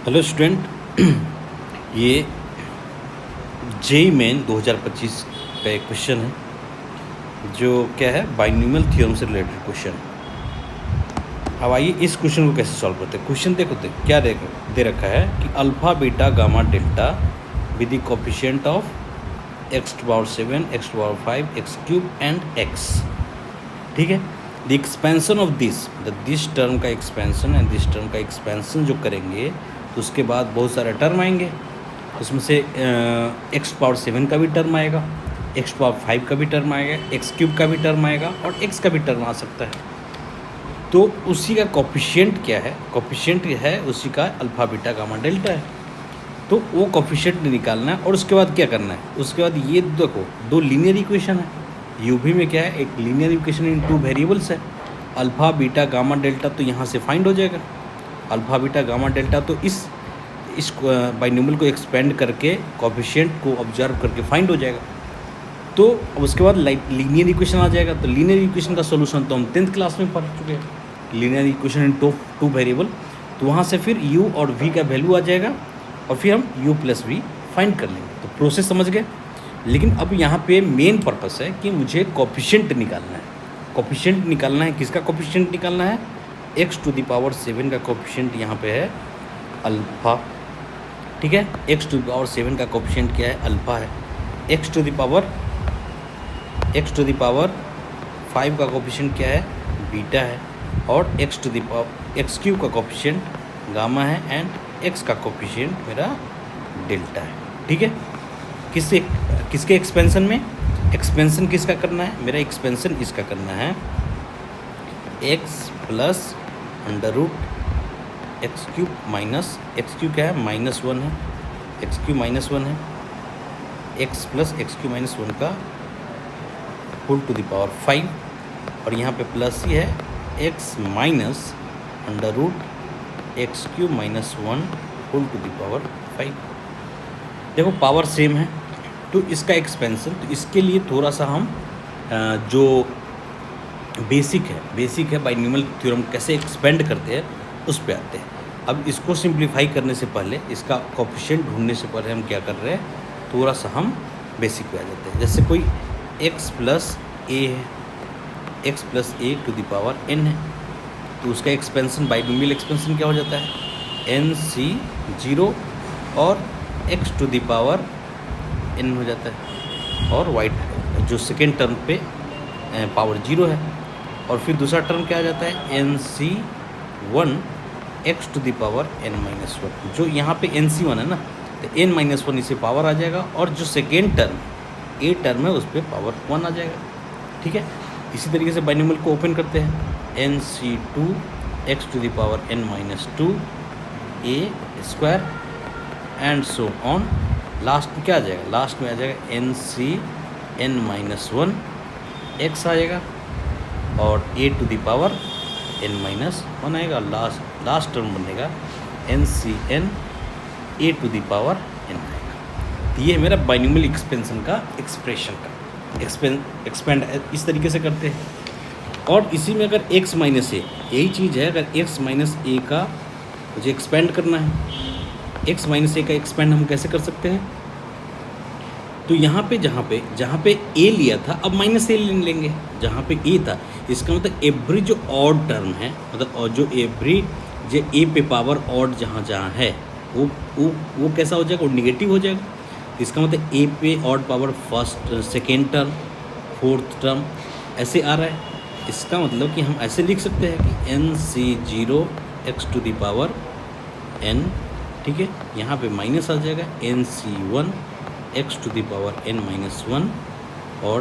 Hello student, ये JEE main 2025 का एक क्वेश्चन है जो क्या है बाइनोमियल थ्योरम से रिलेटेड क्वेश्चन। अब आइए इस क्वेश्चन को कैसे सॉल्व करते हैं। क्वेश्चन देखो क्या दे रखा है कि alpha beta gamma delta with the coefficient of x to power 7 x to power 5 x cube and x। ठीक है, the expansion of this term का एक्सपेंसन एंड दिस टर्म का एक्सपेंसन जो करेंगे तो उसके बाद बहुत सारे टर्म आएंगे। उसमें से x पावर 7 का भी टर्म आएगा, x पावर 5 का भी टर्म आएगा, x क्यूब का भी टर्म आएगा और x का भी टर्म आ सकता है। तो उसी का कोफिशिएंट क्या है? कोफिशिएंट है उसी का अल्फ़ा बीटा गामा डेल्टा है। तो वो कोफिशिएंट निकालना है और उसके बाद क्या करना है। उसके बाद ये देखो दो लीनियर इक्वेशन है। यूवी में क्या है, एक linear equation in two variables है। अल्फ़ा बीटा गामा डेल्टा तो यहाँ से फाइंड हो जाएगा। अल्फ़ा बीटा गामा डेल्टा तो इस बाइनोमियल को एक्सपेंड करके कोफिशिएंट को ऑब्जर्व करके फाइंड हो जाएगा। तो उसके बाद लीनियर इक्वेशन आ जाएगा। तो लीनियर इक्वेशन का सॉल्यूशन तो हम 10th क्लास में पढ़ चुके हैं, linear equation in two variable. तो वहाँ से फिर u और v का वैल्यू आ जाएगा और फिर हम u प्लस v फाइंड कर लेंगे। तो प्रोसेस समझ गए। लेकिन अब यहाँ पे मेन पर्पस है कि मुझे कोफिशिएंट निकालना है। कोफिशिएंट निकालना है, किसका कोफिशिएंट निकालना है? x टू द पावर 7 का कोफिशिएंट यहाँ पे है अल्फ़ा। ठीक है, x टू द पावर 7 का कोफिशिएंट क्या है? अल्फ़ा है। x टू द पावर 5 का कोफिशिएंट क्या है? बीटा है। और x to the power x cube का कोफिशिएंट गामा है एंड x का कोफिशिएंट मेरा डेल्टा है। ठीक है, किसके एक्सपेंसन में? एक्सपेंसन किसका करना है? मेरा एक्सपेंसन इसका करना है x plus under root x cube minus x cube क्या है? -1 है। एक्स क्यूब -1 है। x प्लस एक्स क्यूब -1 का होल टू द पावर 5 और यहाँ पे प्लस ही है x minus under root x cube -1 whole to the power 5। देखो पावर सेम है तो इसका एक्सपेंसन, तो इसके लिए थोड़ा सा हम जो बेसिक है बाइनोमियल थ्योरम कैसे एक्सपेंड करते हैं उस पे आते हैं। अब इसको सिंप्लीफाई करने से पहले, इसका कोफिशिएंट ढूंढने से पहले हम क्या कर रहे हैं, थोड़ा सा हम बेसिक पे आ जाते हैं। जैसे कोई x प्लस a है, x plus a to the power n है, तो उसका एक्सपेंसन बाइनोमियल एक्सपेंसन क्या हो जाता है? nc0 और x to the power n हो जाता है और वाइट जो सेकेंड टर्म पे पावर 0 है। और फिर दूसरा टर्म क्या आ जाता है? nc1 x to the power n-1। जो यहाँ पे nc1 है ना, तो n-1 इसे पावर आ जाएगा और जो सेकेंड टर्म a टर्म है उस पर पावर 1 आ जाएगा। ठीक है, इसी तरीके से बाइनोमियल को ओपन करते हैं। nc2 x to the power n-2 a square and so on. Last में क्या आ जाएगा? लास्ट में आ जाएगा nc(n-1) x आ जाएगा और a to the power n-1 आएगा। लास्ट टर्म बनेगा nc(n) a to the power n आएगा। तो ये मेरा बाइनोमियल एक्सपेंसन का एक्सप्रेशन का एक्सपेंड इस तरीके से करते हैं। और इसी में अगर x माइनस ए, यही चीज़ है, अगर x माइनस ए का मुझे एक्सपेंड करना है, x माइनस ए का एक्सपेंड हम कैसे कर सकते हैं? तो यहाँ पे जहाँ पे a लिया था अब माइनस ए लेंगे। जहाँ पे a था इसका मतलब एवरी जो ऑड टर्म है, मतलब और जो एवरी जो a पे पावर ऑड जहाँ है वो कैसा हो जाएगा? वो निगेटिव हो जाएगा। इसका मतलब a पे odd power first second term fourth term ऐसे आ रहा है। इसका मतलब कि हम ऐसे लिख सकते हैं कि nc0 x to the power n। ठीक है, यहाँ पे माइनस आ जाएगा nc1 x to the power n-1 और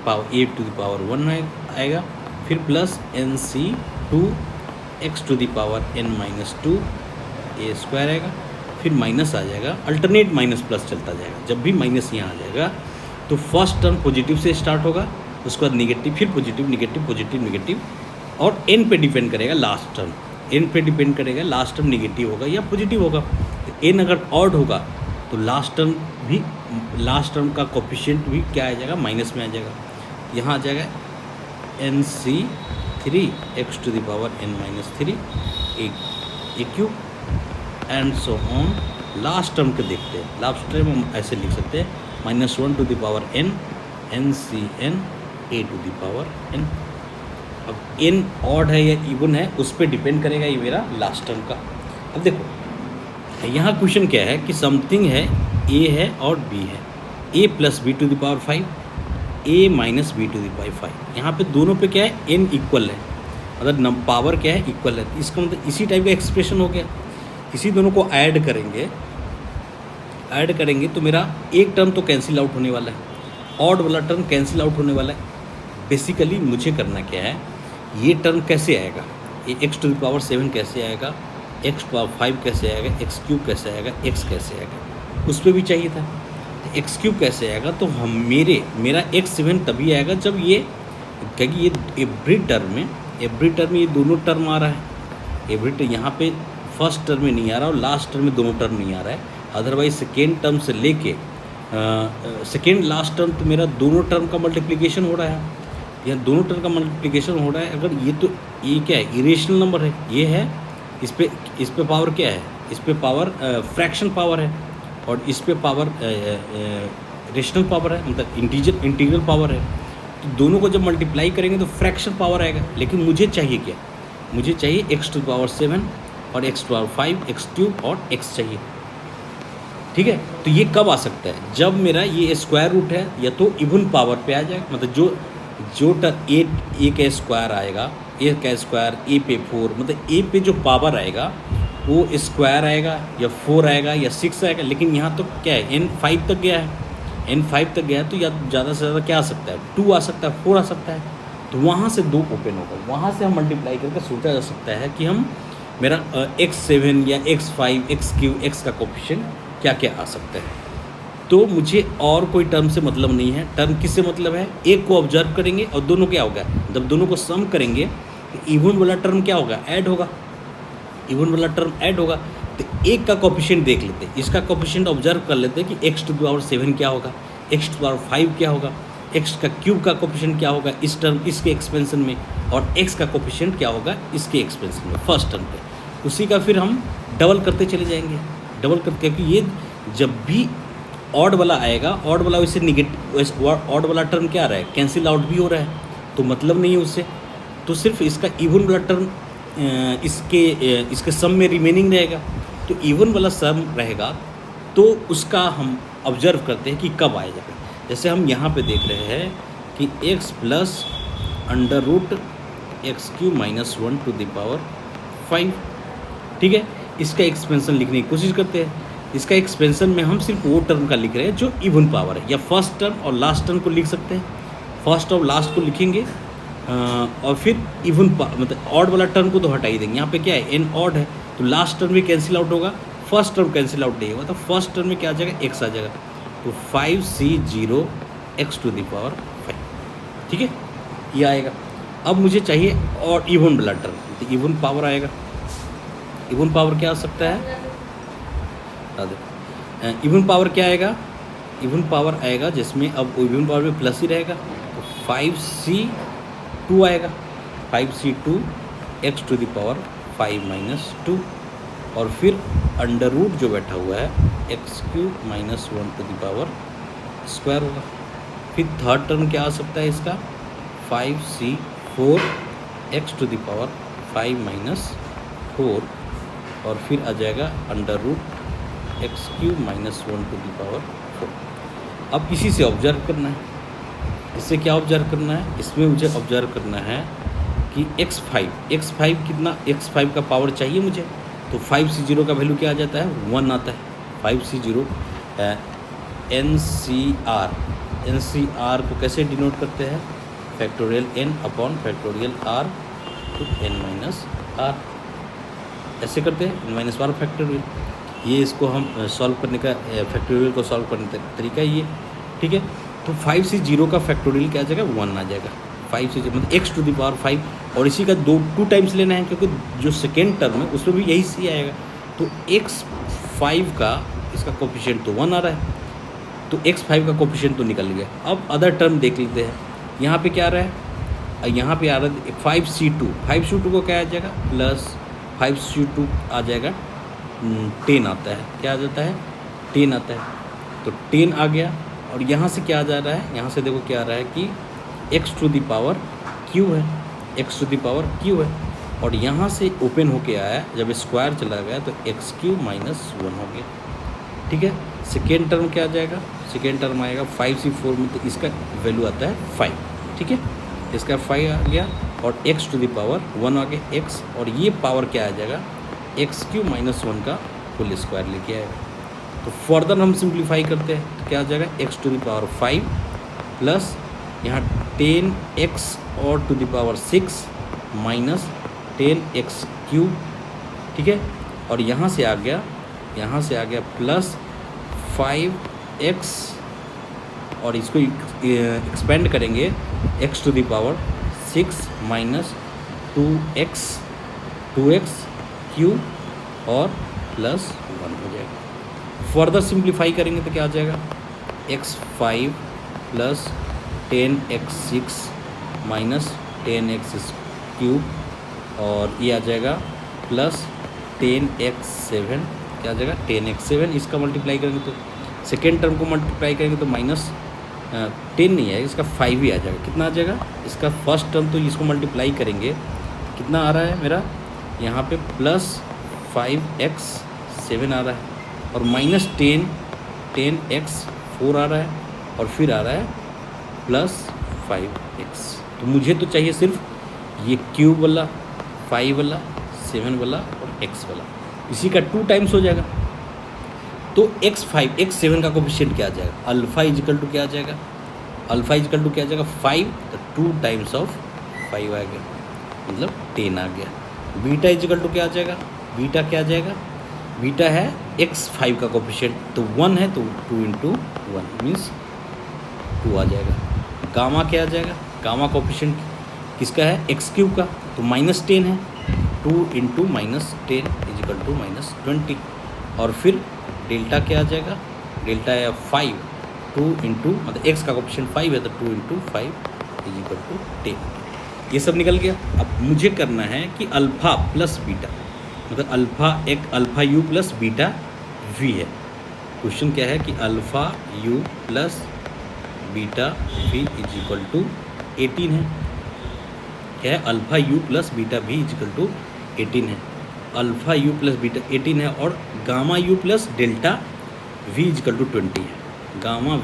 power a to the power 1 आएगा। फिर plus nc2 x to the power n-2 a square आएगा। फिर माइनस आ जाएगा, अल्टरनेट माइनस प्लस चलता जाएगा। जब भी माइनस यहाँ आ जाएगा तो फर्स्ट टर्म पॉजिटिव से स्टार्ट होगा, उसके बाद निगेटिव, फिर पॉजिटिव निगेटिव पॉजिटिव निगेटिव और n पे डिपेंड करेगा लास्ट टर्म। n पे डिपेंड करेगा लास्ट टर्म निगेटिव होगा या पॉजिटिव होगा। n अगर ऑड होगा तो लास्ट टर्म का कोफिशिएंट भी क्या आ जाएगा? माइनस में आ जाएगा। यहाँ आ जाएगा nc3 x to the power n-3 a cube and so on. Last term के देखते हैं, लास्ट टर्म हम ऐसे लिख सकते हैं -1 to the power n, NCn a to the power n। अब n ऑड है या इवन है उस पर डिपेंड करेगा ये मेरा लास्ट टर्म का। अब देखो यहाँ क्वेश्चन क्या है कि समथिंग है, a है और b है, a plus b to the power 5, a minus b to the power 5। यहाँ पे दोनों पे क्या है, n इक्वल है, मतलब पावर क्या है, इक्वल है। इसका मतलब इसी टाइप का एक्सप्रेशन हो गया। इसी दोनों को ऐड करेंगे तो मेरा एक टर्म तो कैंसिल आउट होने वाला है, ऑड वाला टर्म कैंसिल आउट होने वाला है। बेसिकली मुझे करना क्या है, ये टर्म कैसे आएगा, ये एक्स टू द पावर 7 कैसे आएगा, एक्स टू पावर 5 कैसे आएगा, एक्स क्यूब कैसे आएगा, एक्स कैसे आएगा, उस पर भी चाहिए था। एक्स क्यूब कैसे आएगा, तो हम मेरा x7 तभी आएगा जब ये, क्योंकि ये एवरी टर्म में ये दोनों टर्म आ रहा है। एवरी टर्म यहाँ पे फर्स्ट टर्म में नहीं आ रहा और लास्ट टर्म में दोनों टर्म नहीं आ रहा है। अदरवाइज सेकेंड टर्म से लेके सेकेंड लास्ट टर्म तो मेरा दोनों टर्म का मल्टीप्लिकेशन हो रहा है, या दोनों टर्म का मल्टीप्लिकेशन हो रहा है। अगर ये तो ये क्या है, इरेशनल नंबर है, ये है, इस पे पावर क्या है, इस पे पावर फ्रैक्शन पावर है, और इस पे पावर रेशनल पावर है, मतलब इंटीग्रल पावर है। तो दोनों को जब मल्टीप्लाई करेंगे तो फ्रैक्शन पावर आएगा। लेकिन मुझे चाहिए क्या, मुझे चाहिए x टू पावर 7 और x to power 5, x cube और x चाहिए। ठीक है, तो ये कब आ सकता है, जब मेरा ये स्क्वायर रूट है या तो इवन पावर पे आ जाएगा, मतलब जो ए का स्क्वायर आएगा, ए का स्क्वायर ए पे 4, मतलब ए पे जो पावर आएगा वो स्क्वायर आएगा या 4 आएगा या 6 आएगा। लेकिन यहाँ तो क्या है, n 5 तक गया है, n 5 तक गया है, तो या ज़्यादा से ज़्यादा क्या आ सकता है, 2 आ सकता है, 4 आ सकता है। तो वहाँ से 2 ओपन होगा, वहाँ से हम मल्टीप्लाई करके सोचा जा सकता है कि हम मेरा x7 या x5, x क्यूब, x का कोफिशिएंट क्या क्या आ सकता है। तो मुझे और कोई टर्म से मतलब नहीं है। टर्म किससे मतलब है, एक को ऑब्जर्व करेंगे और दोनों क्या होगा, जब दोनों को सम करेंगे तो इवन वाला टर्म क्या होगा, ऐड होगा, इवन वाला टर्म ऐड होगा। तो एक का कोफिशिएंट देख लेते हैं, इसका कोफिशिएंट ऑब्जर्व कर लेते हैं कि x टू द पावर 7 क्या होगा, x टू द पावर 5 क्या होगा, x का क्यूब का कोफिशिएंट क्या होगा इस टर्म, इसके एक्सपेंशन में, और x का कोफिशिएंट क्या होगा इसके एक्सपेंशन में, फर्स्ट टर्म पे। उसी का फिर हम डबल करते चले जाएंगे, डबल करते, क्योंकि ये जब भी ऑड वाला आएगा, ऑड वाला वैसे निगेटिव, ऑड वाला टर्म क्या आ रहा है, कैंसिल आउट भी हो रहा है, तो मतलब नहीं है उससे। तो सिर्फ इसका इवन वाला टर्म इसके सम में रिमेनिंग रहेगा। तो इवन वाला सम रहेगा तो उसका हम ऑब्जर्व करते हैं कि कब आएगा। जैसे हम यहाँ पे देख रहे हैं कि x plus under root x cube minus 1 to the power 5। ठीक है, इसका एक्सपेंशन लिखने की कोशिश करते हैं। इसका एक्सपेंशन में हम सिर्फ वो टर्म का लिख रहे हैं जो इवन पावर है, या फर्स्ट टर्म और लास्ट टर्म को लिख सकते हैं। फर्स्ट और लास्ट को लिखेंगे और फिर इवन मतलब ऑड वाला टर्म को तो हटा ही देंगे। यहाँ पे क्या है, एन ऑड है, तो लास्ट टर्म भी कैंसिल आउट होगा, फर्स्ट टर्म कैंसिल आउट नहीं होगा, तो फर्स्ट टर्म में क्या आ जाएगा, x आ जाएगा। तो 5c0 x to the power 5। ठीक है, ये आएगा। अब मुझे चाहिए और इवन वाला टर्म, तो इवन पावर आएगा। इवन पावर क्या आ सकता है, इवन पावर क्या आएगा, इवन पावर आएगा जिसमें अब इवन पावर में प्लस ही रहेगा, तो 5c2 आएगा, 5c2 x to the power 5 minus 2, और फिर अंडर रूट जो बैठा हुआ है x cube minus 1 to the power square होगा। फिर थर्ड टर्म क्या आ सकता है इसका, 5c4 x to the power 5 minus 4, और फिर आ जाएगा under root x cube minus 1 to the power 4। अब इसी से ऑब्जर्व करना है, इससे क्या ऑब्जर्व करना है, इसमें मुझे ऑब्जर्व करना है कि x5 कितना, x5 का पावर चाहिए मुझे, तो 5c0 का वैल्यू क्या आ जाता है, 1 आता है। 5c0 NCR को कैसे डिनोट करते हैं, factorial n upon factorial r to n minus r, ऐसे करते हैं, n माइनस r फैक्टोरियल। ये इसको हम सॉल्व करने का, फैक्टोरियल को सॉल्व करने का तरीका ये। ठीक है, तो 5c0 का फैक्टोरियल क्या आ जाएगा, 1 आ जाएगा। 5c0 मतलब x टू द पावर 5, और इसी का 2 टाइम्स लेना है, क्योंकि जो सेकेंड टर्म है उसमें भी यही सी आएगा। तो x5 का इसका कोफिशिएंट तो 1 आ रहा है, तो x5 का कोफिशिएंट तो निकल गया। अब अदर टर्म देख लेते हैं, यहाँ पे क्या आ रहा है, यहाँ पे आ रहा है 5c2 को क्या आ जाएगा, प्लस 5c2 आ जाएगा 10 आता है। क्या आ जाता है? 10 आता है। तो 10 आ गया और यहाँ से क्या आ जा रहा है? यहाँ से देखो क्या आ रहा है कि x to the power q है, x to the power q है। और यहाँ से ओपन होके आया, जब स्क्वायर चला गया तो x³ - 1 हो गया। ठीक है। सेकेंड टर्म क्या आ जाएगा? सेकेंड टर्म आएगा 5c4 में, तो इसका वैल्यू आता है 5। ठीक है, इसका 5 आ गया और x टू द पावर 1 आ गया x, और ये पावर क्या आ जाएगा? x³ - 1 का होल स्क्वायर लेके आएगा। तो फर्दर हम सिंप्लीफाई करते हैं तो क्या आ जाएगा? x to the power 5 plus यहाँ 10x और to the power 6 minus 10x³। ठीक है, और यहाँ से आ गया प्लस 5x, और इसको एक्सपेंड करेंगे x to the power 6 minus 2x³ और प्लस 1 हो जाएगा। फर्दर सिंप्लीफाई करेंगे तो क्या आ जाएगा? x5 plus 10x6 minus 10x³ और ये आ जाएगा प्लस 10x7। क्या आ जाएगा? 10x7। इसका मल्टीप्लाई करेंगे तो सेकेंड टर्म को मल्टीप्लाई करेंगे तो माइनस 10 नहीं है, इसका 5 ही आ जाएगा। कितना आ जाएगा? इसका फर्स्ट टर्म तो इसको मल्टीप्लाई करेंगे, कितना आ रहा है मेरा यहाँ पे? प्लस 5x7 आ रहा है और माइनस 10x4 आ रहा है और फिर आ रहा है प्लस 5x। तो मुझे तो चाहिए सिर्फ ये क्यूब वाला, 5 वाला, 7 वाला और x वाला। इसी का 2 टाइम्स हो जाएगा। तो x5 x7 का कोफिशिएंट क्या आ जाएगा? अल्फ़ा इजिकल टू क्या आ जाएगा? अल्फ़ा इजिकल टू क्या आ जाएगा? 5, तो 2 टाइम्स ऑफ 5 आ गया, मतलब 10 आ गया। बीटा इजिकल टू क्या आ जाएगा? बीटा क्या आ जाएगा? बीटा है x5 का कोफिशिएंट, तो 1 है तो 2 × 1 मीन्स 2 आ जाएगा। गामा क्या आ जाएगा? गामा कोफिशिएंट किसका है? x³ का, तो -10 है, 2 × -10 इजिकल टू -20। और फिर डेल्टा क्या आ जाएगा? डेल्टा है 5, 2 × मतलब x का कोफिशिएंट 5 है तो 2 × 5 इजिकल टू 10। ये सब निकल गया। अब मुझे करना है कि अल्फ़ा प्लस बीटा, मतलब alpha u plus beta v है। क्वेश्चन क्या है कि alpha u plus beta v equal to 18 है। क्या है? Alpha u plus beta v equal to 18 है। अल्फ़ा u प्लस बीटा 18 है और gamma u plus delta v equal to 20 है। Gamma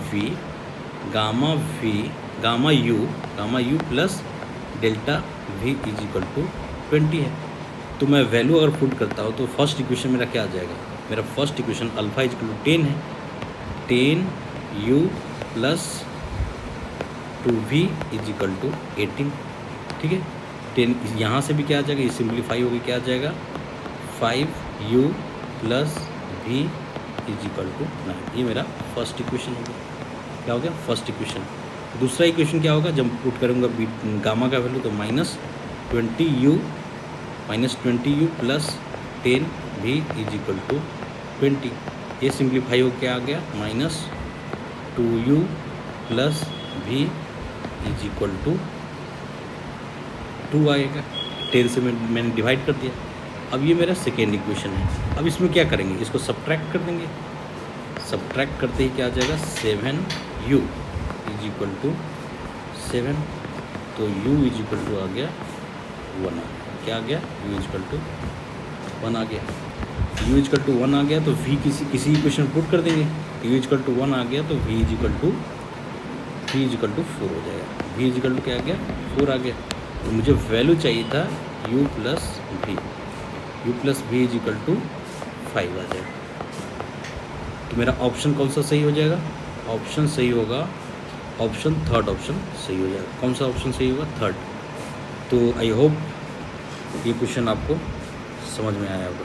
u plus delta v equal to 20 है। तो मैं वैल्यू अगर पुट करता हूँ तो फर्स्ट इक्वेशन मेरा क्या आ जाएगा? मेरा first equation alpha equal to 10 है, 10u plus 2v is equal to 18। ठीक है, 10 यहाँ से भी क्या आ जाएगा? ये सिंप्लीफाई होगी, क्या आ जाएगा? 5u plus v equal to 9। ये मेरा फर्स्ट इक्वेशन हो गया। क्या हो गया? First equation. दूसरा इक्वेशन क्या होगा? जब पुट करूँगा गामा का वैल्यू तो -20u plus 10v is equal to 20। ये सिंप्लीफाई हो क्या आ गया? -2u plus v equal to 2 आएगा। 10 से मैंने डिवाइड कर दिया। अब ये मेरा सेकेंड इक्वेशन है। अब इसमें क्या करेंगे? इसको सब्ट्रैक्ट कर देंगे। सब्ट्रैक्ट करते ही क्या आ जाएगा? 7u इजिकल टू 7, तो u इजिकल टू आ गया 1 आ गया। क्या आ गया? u इजिकल टू 1 आ गया। u इजिकल टू 1 आ गया तो v किसी इक्वेशन पुट कर देंगे। u इजिकल टू 1 आ गया तो v इजिकल टू 4 हो जाएगा। v इजिकल टू क्या आ गया? 4 आ गया। तो मुझे वैल्यू चाहिए था u plus v equal to 5 आ जाएगा। तो मेरा ऑप्शन कौन सा सही हो जाएगा? ऑप्शन सही होगा, ऑप्शन थर्ड ऑप्शन सही हो जाएगा। कौन सा ऑप्शन सही होगा? थर्ड। तो आई होप ये क्वेश्चन आपको समझ में आया होगा।